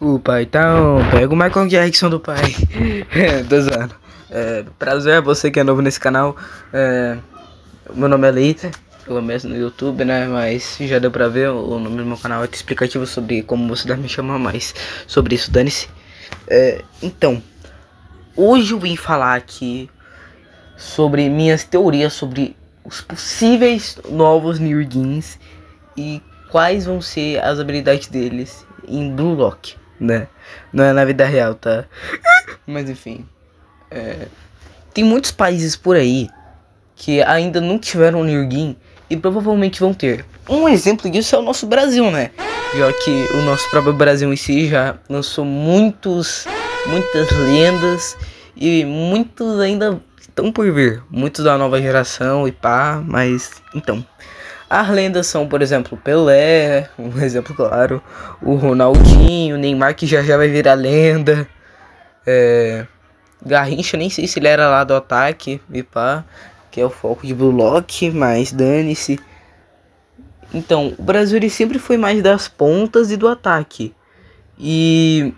O pai tá on, pega o Michael Jackson do pai. Tô zoando. Prazer, você que é novo nesse canal. Meu nome é Leita, eu começo no YouTube, né? Mas já deu pra ver, o nome do meu canal é explicativo sobre como você deve me chamar mais. Sobre isso, dane-se. Então, hoje eu vim falar aqui sobre minhas teorias sobre os possíveis novos Nirguins e quais vão ser as habilidades deles em Blue Lock, né? Não é na vida real, tá? Mas enfim, tem muitos países por aí que ainda não tiveram um Nirguin e provavelmente vão ter. Um exemplo disso é o nosso Brasil, né? Já que o nosso próprio Brasil em si já lançou muitas lendas e muitos ainda estão por vir. Muitos da nova geração e pá, mas então... As lendas são, por exemplo, Pelé, um exemplo claro, o Ronaldinho, o Neymar que já vai virar lenda, Garrincha, nem sei se ele era lá do ataque, e pá, que é o foco de Blue Lock, mas dane-se. Então, o Brasil ele sempre foi mais das pontas e do ataque. E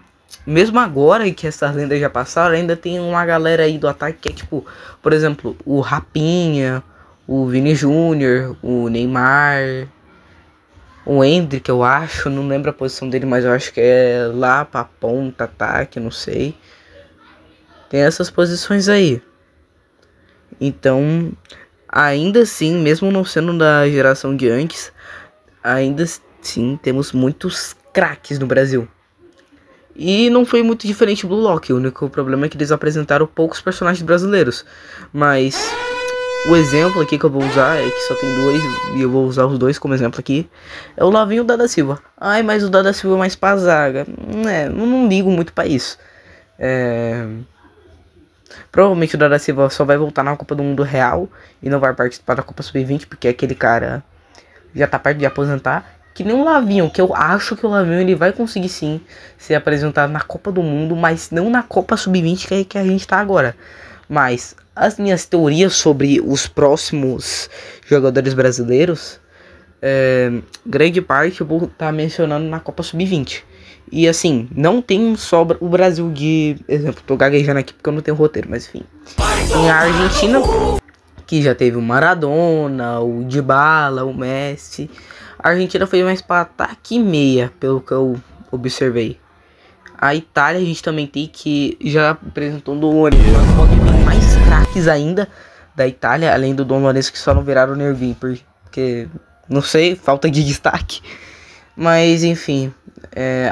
mesmo agora que essas lendas já passaram, ainda tem uma galera aí do ataque que é tipo, por exemplo, o Rapinha, o Vini Júnior, o Neymar, o Endrick, eu acho, não lembro a posição dele, mas eu acho que é lá pra ponta, ataque, não sei. Tem essas posições aí. Então, ainda assim, mesmo não sendo da geração de antes, ainda assim temos muitos craques no Brasil. E não foi muito diferente do Blue Lock, o único problema é que eles apresentaram poucos personagens brasileiros. Mas o exemplo aqui que eu vou usar é que só tem dois, e eu vou usar os dois como exemplo aqui. É o Lavinho e o Dada Silva. Ai, mas o Dada Silva é mais pra zaga. Eu não ligo muito pra isso. Provavelmente o Dada Silva só vai voltar na Copa do Mundo real e não vai participar da Copa Sub-20, porque aquele cara já tá perto de aposentar. Que nem o Lavinho, que eu acho que o Lavinho ele vai conseguir sim ser apresentado na Copa do Mundo, mas não na Copa Sub-20 que a gente tá agora. Mas as minhas teorias sobre os próximos jogadores brasileiros, grande parte eu vou estar mencionando na Copa Sub-20. E assim, não tem só o Brasil de exemplo, tô gaguejando aqui porque eu não tenho roteiro, mas enfim. Tem a Argentina, que já teve o Maradona, o Dybala, o Messi. A Argentina foi mais para ataque e meia, pelo que eu observei. A Itália a gente também tem, que já apresentou o Don Lourenço. Pode vir mais craques ainda da Itália, além do Don Lourenço, que só não viraram Nirguin, porque, não sei, falta de destaque. Mas enfim,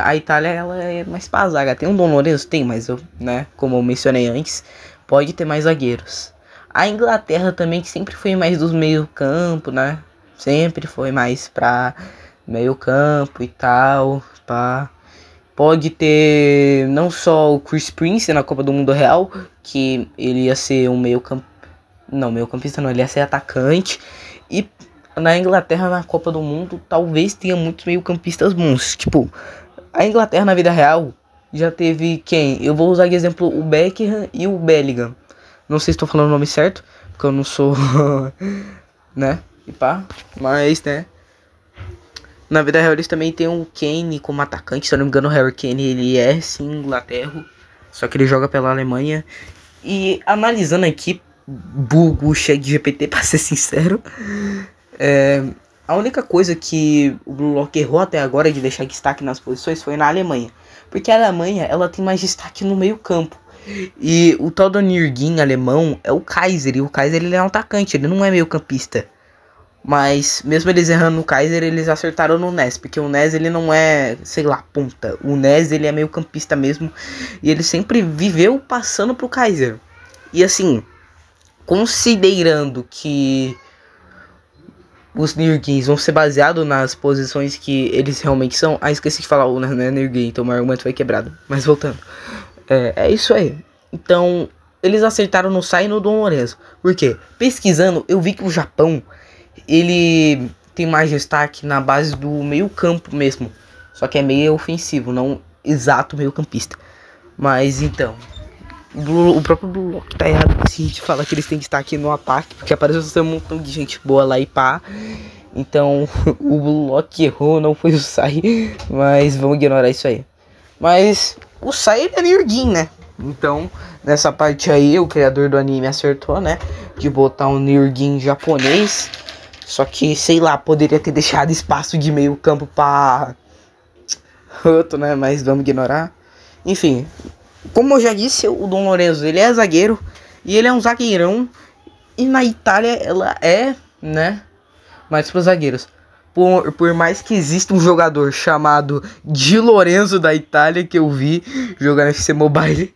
a Itália ela é mais pra zaga. Tem um Don Lourenço? Tem, mas eu, né, como eu mencionei antes, pode ter mais zagueiros. A Inglaterra também, que sempre foi mais dos meio campo, né? Sempre foi mais pra meio campo e tal, pá. Pode ter não só o Chris Prince na Copa do Mundo Real, que ele ia ser um meio campo... Não, meio campista não, ele ia ser atacante. E na Inglaterra, na Copa do Mundo, talvez tenha muitos meio campistas bons. Tipo, a Inglaterra na vida real já teve quem? Eu vou usar de exemplo o Beckham e o Bellingham. Não sei se estou falando o nome certo, porque eu não sou... né? E pá, mas, né? Na vida real eles também tem o Kane como atacante. Se eu não me engano, o Harry Kane ele é sim Inglaterra, só que ele joga pela Alemanha. E analisando aqui, Google, ChatGPT, pra ser sincero, a única coisa que o Blue Lock errou até agora de deixar destaque nas posições foi na Alemanha, porque a Alemanha ela tem mais destaque no meio campo. E o tal do Nirguin alemão é o Kaiser, e o Kaiser ele é um atacante, ele não é meio campista. Mas mesmo eles errando no Kaiser, eles acertaram no Nes, porque o Nes ele não é, sei lá, ponta. O Nes ele é meio campista mesmo, e ele sempre viveu passando pro Kaiser. E assim, considerando que os Nirguins vão ser baseados nas posições que eles realmente são... Ah, esqueci de falar, não é Nirguin, então o meu argumento foi quebrado. Mas voltando, é isso aí. Então, eles acertaram no Sai e no Don Lourenço. Por quê? Pesquisando, eu vi que o Japão... ele tem mais destaque na base do meio campo mesmo. Só que é meio ofensivo, não exato meio campista. Mas então, o próprio Blue Lock tá errado se a gente fala que eles têm destaque no ataque, porque apareceu um montão de gente boa lá e pá. Então o Blue Lock errou, não foi o Sai. Mas vamos ignorar isso aí. Mas o Sai é Nirguin, né? Então, nessa parte aí, o criador do anime acertou, né? De botar um Nirguin japonês. Só que, sei lá, poderia ter deixado espaço de meio campo pra outro, né? Mas vamos ignorar. Enfim, como eu já disse, o Dom Lorenzo, ele é zagueiro. E ele é um zagueirão. E na Itália, ela é, né? Mais para os zagueiros. Por mais que exista um jogador chamado Di Lorenzo da Itália, que eu vi jogar no FC Mobile,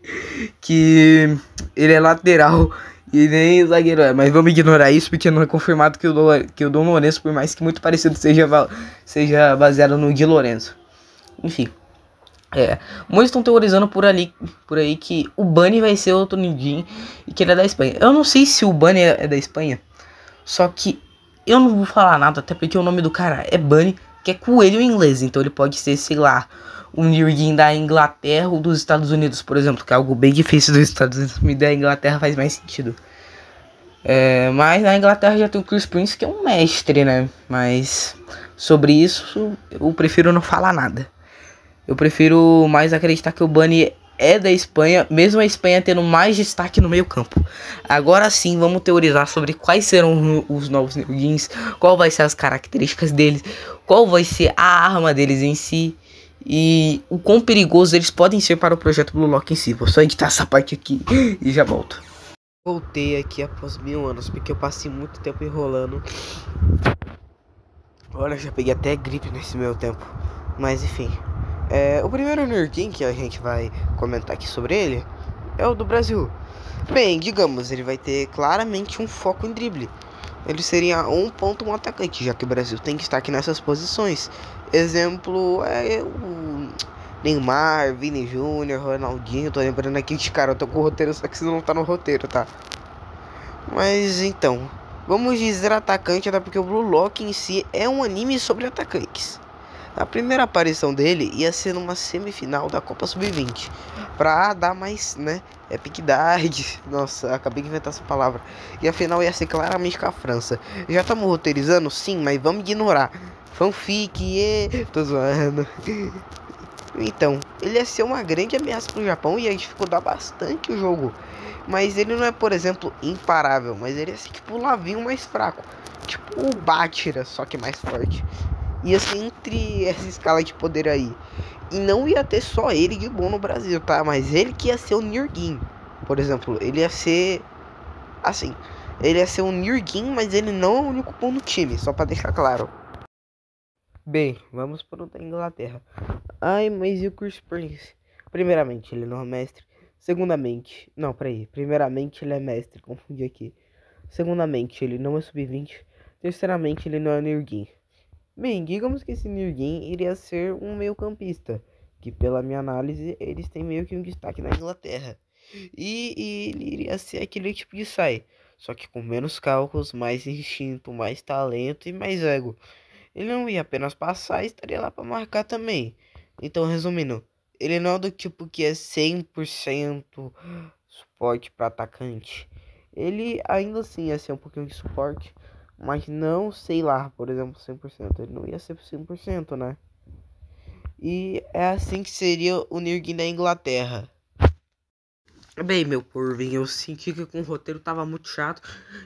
que ele é lateral e nem zagueiro é. Mas vamos ignorar isso porque não é confirmado que o Dom Lorenzo, por mais que muito parecido, seja baseado no Di Lorenzo. Enfim. Muitos estão teorizando por aí que o Bunny vai ser outro Nidin e que ele é da Espanha. Eu não sei se o Bunny é da Espanha, só que eu não vou falar nada, até porque o nome do cara é Bunny, que é coelho em inglês. Então ele pode ser, sei lá, um Nirguin da Inglaterra ou dos Estados Unidos, por exemplo. Que é algo bem difícil dos Estados Unidos. Me der a Inglaterra faz mais sentido. Mas na Inglaterra já tem o Chris Prince, que é um mestre, né? Mas sobre isso eu prefiro não falar nada. Eu prefiro mais acreditar que o Bunny é da Espanha, mesmo a Espanha tendo mais destaque no meio campo. Agora sim, vamos teorizar sobre quais serão os novos Nirguins, qual vai ser as características deles, qual vai ser a arma deles em si e o quão perigoso eles podem ser para o projeto Blue Lock em si. Vou só editar essa parte aqui e já volto. Voltei aqui após 1000 anos, porque eu passei muito tempo enrolando. Olha, já peguei até gripe nesse meu tempo, mas enfim. O primeiro Nirguin que a gente vai comentar aqui sobre ele é o do Brasil. Bem, digamos, ele vai ter claramente um foco em drible. Ele seria um atacante, já que o Brasil tem destaque nessas posições. Exemplo é o Neymar, Vini Júnior, Ronaldinho. Tô lembrando aqui de cara, eu tô com o roteiro, só que isso não tá no roteiro, tá? Mas então, vamos dizer atacante, até porque o Blue Lock em si é um anime sobre atacantes. A primeira aparição dele ia ser numa semifinal da Copa Sub-20. Pra dar mais, né, epicidade. Nossa, acabei de inventar essa palavra. E a final ia ser claramente com a França. Já estamos roteirizando? Sim, mas vamos ignorar. Fanfic, tô zoando. Então, ele ia ser uma grande ameaça pro Japão e ia dificultar bastante o jogo. Mas ele não é, por exemplo, imparável. Mas ele ia ser tipo o Lavinho mais fraco. Tipo o Bátira, só que mais forte. Ia ser entre essa escala de poder aí. E não ia ter só ele de bom no Brasil, tá? Mas ele que ia ser o Nirguin. Por exemplo, ele ia ser assim, ele ia ser um Nirguin, mas ele não é o único bom no time, só pra deixar claro. Bem, vamos para o da Inglaterra. Ai, mas e o Chris Prince? Primeiramente, ele não é mestre. Segundamente, não, peraí. Primeiramente, ele é mestre, confundi aqui. Segundamente, ele não é sub-20. Terceiramente, ele não é Nirguin. Bem, digamos que esse Nirguin iria ser um meio campista, que pela minha análise, eles têm meio que um destaque na Inglaterra. E ele iria ser aquele tipo de Sai, só que com menos cálculos, mais instinto, mais talento e mais ego. Ele não ia apenas passar e estaria lá para marcar também. Então, resumindo, ele não é do tipo que é 100% suporte para atacante. Ele ainda assim ia ser um pouquinho de suporte, mas não, sei lá, por exemplo, 100%. Ele não ia ser 100%, né? E é assim que seria o Nirguin da Inglaterra. Bem, meu porvinho, eu senti que com o roteiro tava muito chato.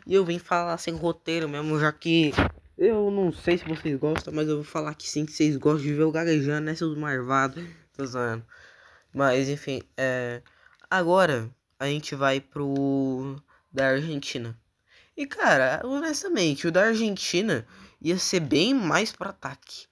E eu vim falar sem roteiro mesmo, já que eu não sei se vocês gostam, mas eu vou falar que sim, que vocês gostam de ver eu gaguejando, né, seus marvados. Tô zoando. Mas, enfim, agora a gente vai pro da Argentina. E, cara, honestamente, o da Argentina ia ser bem mais pro ataque.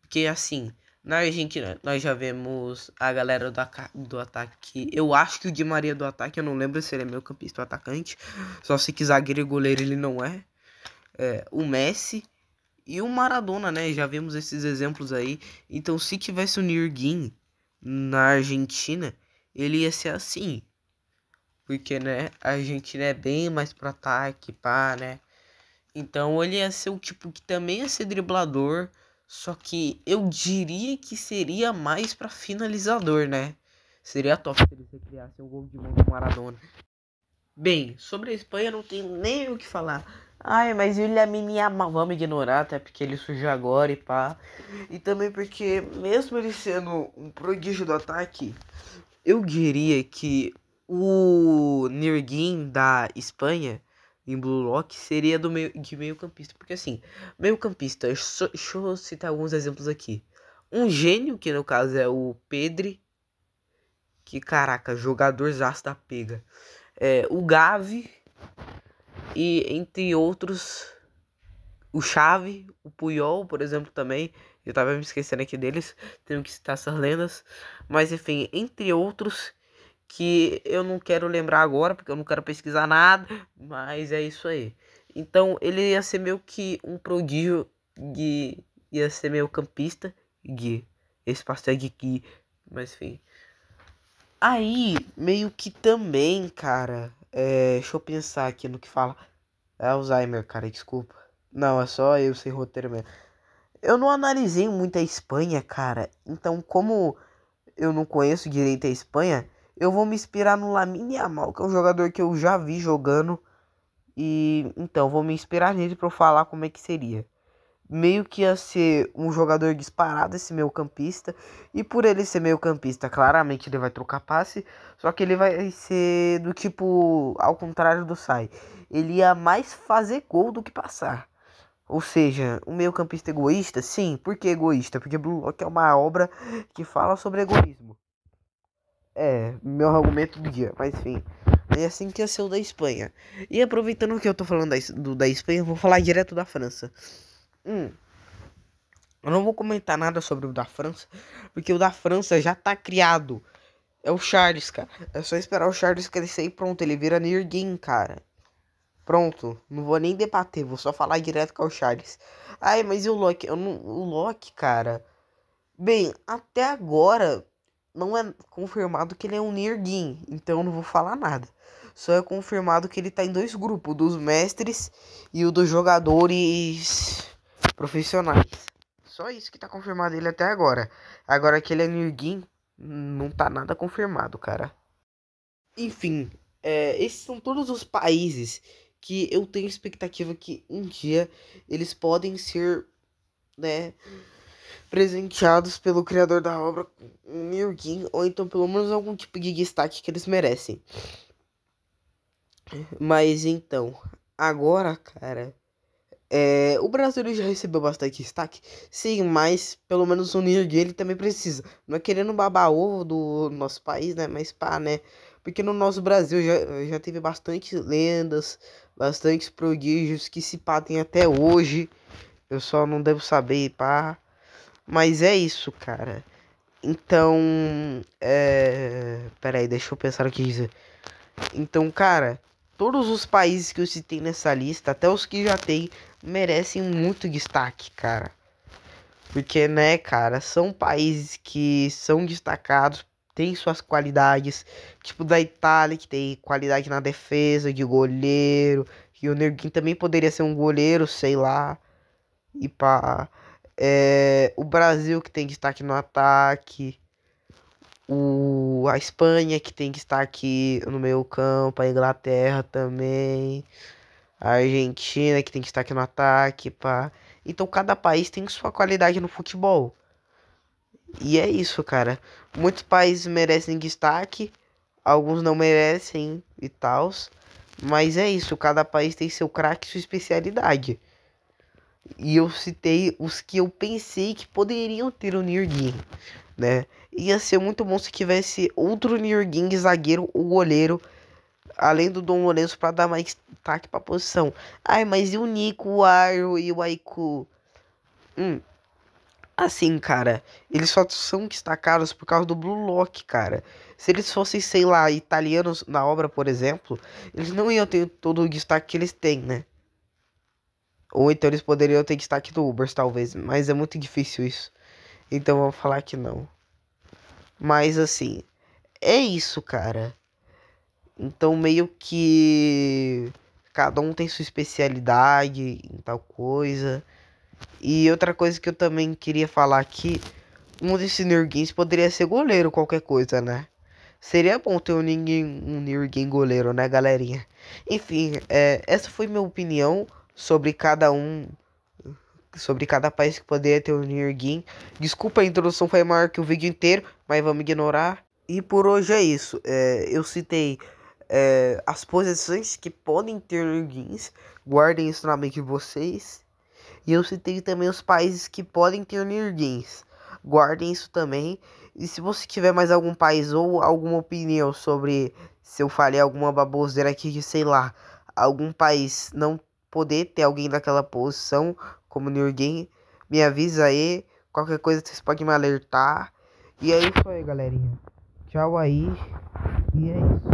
Porque, assim, na Argentina nós já vemos a galera do ataque. Eu acho que o Di Maria do ataque, eu não lembro se ele é meio campista ou atacante. Só sei que zagueiro e goleiro ele não é. O Messi e o Maradona, né? Já vimos esses exemplos aí. Então, se tivesse o Nirguin na Argentina, ele ia ser assim. Porque, né, a Argentina é bem mais pro ataque, pá, né? Então ele ia ser o tipo que também ia ser driblador. Só que eu diria que seria mais pra finalizador, né? Seria top se ele criasse um gol de mão do Maradona. Bem, sobre a Espanha não tenho nem o que falar. Ai, mas ele é mini Yamal, vamos ignorar, até porque ele surgiu agora e pá. E também porque, mesmo ele sendo um prodígio do ataque, eu diria que o Nirguin da Espanha, em Blue Lock, seria de meio campista. Porque assim, meio campista, deixa eu citar alguns exemplos aqui. Um gênio, que no caso é o Pedri, que caraca, jogadorzaço da pega. O Gavi e entre outros, o Xavi, o Puyol, por exemplo, também. Eu tava me esquecendo aqui deles, tenho que citar essas lendas. Mas enfim, entre outros que eu não quero lembrar agora, porque eu não quero pesquisar nada, mas é isso aí. Então ele ia ser meio que um prodígio, de, ia ser meio campista, de esse pastel de mas enfim. Aí, meio que também, cara, deixa eu pensar aqui no que fala. É Alzheimer, cara, desculpa. Não, é só eu sem roteiro mesmo. Eu não analisei muito a Espanha, cara. Então, como eu não conheço direito a Espanha, eu vou me inspirar no Lamine Yamal, que é um jogador que eu já vi jogando. E então, vou me inspirar nele pra eu falar como é que seria. Meio que ia ser um jogador disparado esse meio campista. E por ele ser meio campista, claramente ele vai trocar passe. Só que ele vai ser do tipo, ao contrário do Sai. Ele ia mais fazer gol do que passar. Ou seja, um meio campista egoísta? Sim, por que egoísta? Porque Blue Lock é uma obra que fala sobre egoísmo. Meu argumento do dia, mas enfim. É assim que ia ser o da Espanha. E aproveitando que eu tô falando da Espanha, eu vou falar direto da França. Eu não vou comentar nada sobre o da França, porque o da França já tá criado. É o Charles, cara. É só esperar o Charles crescer e pronto, ele vira Nirguin, cara. Pronto, não vou nem debater, vou só falar direto com o Charles. Ai, mas e o Loki? O Loki, cara. Bem, até agora não é confirmado que ele é um Nirguin, então eu não vou falar nada. Só é confirmado que ele tá em dois grupos, o dos mestres e o dos jogadores profissionais. Só isso que tá confirmado ele até agora. Agora que ele é Nirguin, não tá nada confirmado, cara. Enfim, esses são todos os países que eu tenho expectativa que um dia eles podem ser, né, presenteados pelo criador da obra, Nirguin, ou então pelo menos algum tipo de destaque que eles merecem. Mas então, agora, cara, o Brasil ele já recebeu bastante destaque, sim, mas pelo menos o Nirguin ele também precisa. Não é querendo babar ovo do nosso país, né, mas pá, né, porque no nosso Brasil já teve bastante lendas, bastantes prodígios que se patem até hoje. Eu só não devo saber, pá. Mas é isso, cara. Então, peraí, deixa eu pensar o que dizer. Então, cara, todos os países que eu citei nessa lista, até os que já tem, merecem muito destaque, cara. Porque, né, cara, são países que são destacados, têm suas qualidades. Tipo da Itália, que tem qualidade na defesa, de goleiro. E o Nerguin também poderia ser um goleiro, sei lá. E pá. O Brasil, que tem destaque no ataque. A Espanha, que tem destaque no meio campo. A Inglaterra também. A Argentina, que tem destaque no ataque, pá. Então cada país tem sua qualidade no futebol. E é isso, cara. Muitos países merecem destaque, alguns não merecem e tal. Mas é isso, cada país tem seu craque e sua especialidade. E eu citei os que eu pensei que poderiam ter o Nirguin, né? Ia ser muito bom se tivesse outro Nirguin zagueiro ou goleiro, além do Dom Lourenço, para dar mais destaque pra posição. Ai, mas e o Nico, o Aro e o Aiku? Assim, cara, eles só são destacados por causa do Blue Lock, cara. Se eles fossem, sei lá, italianos na obra, por exemplo, eles não iam ter todo o destaque que eles têm, né? Ou então eles poderiam ter destaque do Ubers, talvez, mas é muito difícil isso. Então vamos falar que não. Mas assim, é isso, cara. Então meio que cada um tem sua especialidade em tal coisa. E outra coisa que eu também queria falar aqui, um desses Nurguins poderia ser goleiro, qualquer coisa, né? Seria bom ter um Nirguin goleiro, né, galerinha? Enfim, essa foi minha opinião sobre cada um, sobre cada país que poderia ter um Nirguin. Desculpa, a introdução foi maior que o vídeo inteiro, mas vamos ignorar. E por hoje é isso. Eu citei as posições que podem ter Nirguins. Guardem isso na mente de vocês. E eu citei também os países que podem ter Nirguins. Guardem isso também. E se você tiver mais algum país ou alguma opinião sobre se eu falei alguma baboseira aqui de, sei lá, algum país não poder ter alguém daquela posição como Nirguin, me avisa aí. Qualquer coisa vocês podem me alertar. E é isso aí, galerinha. Tchau aí. E é isso.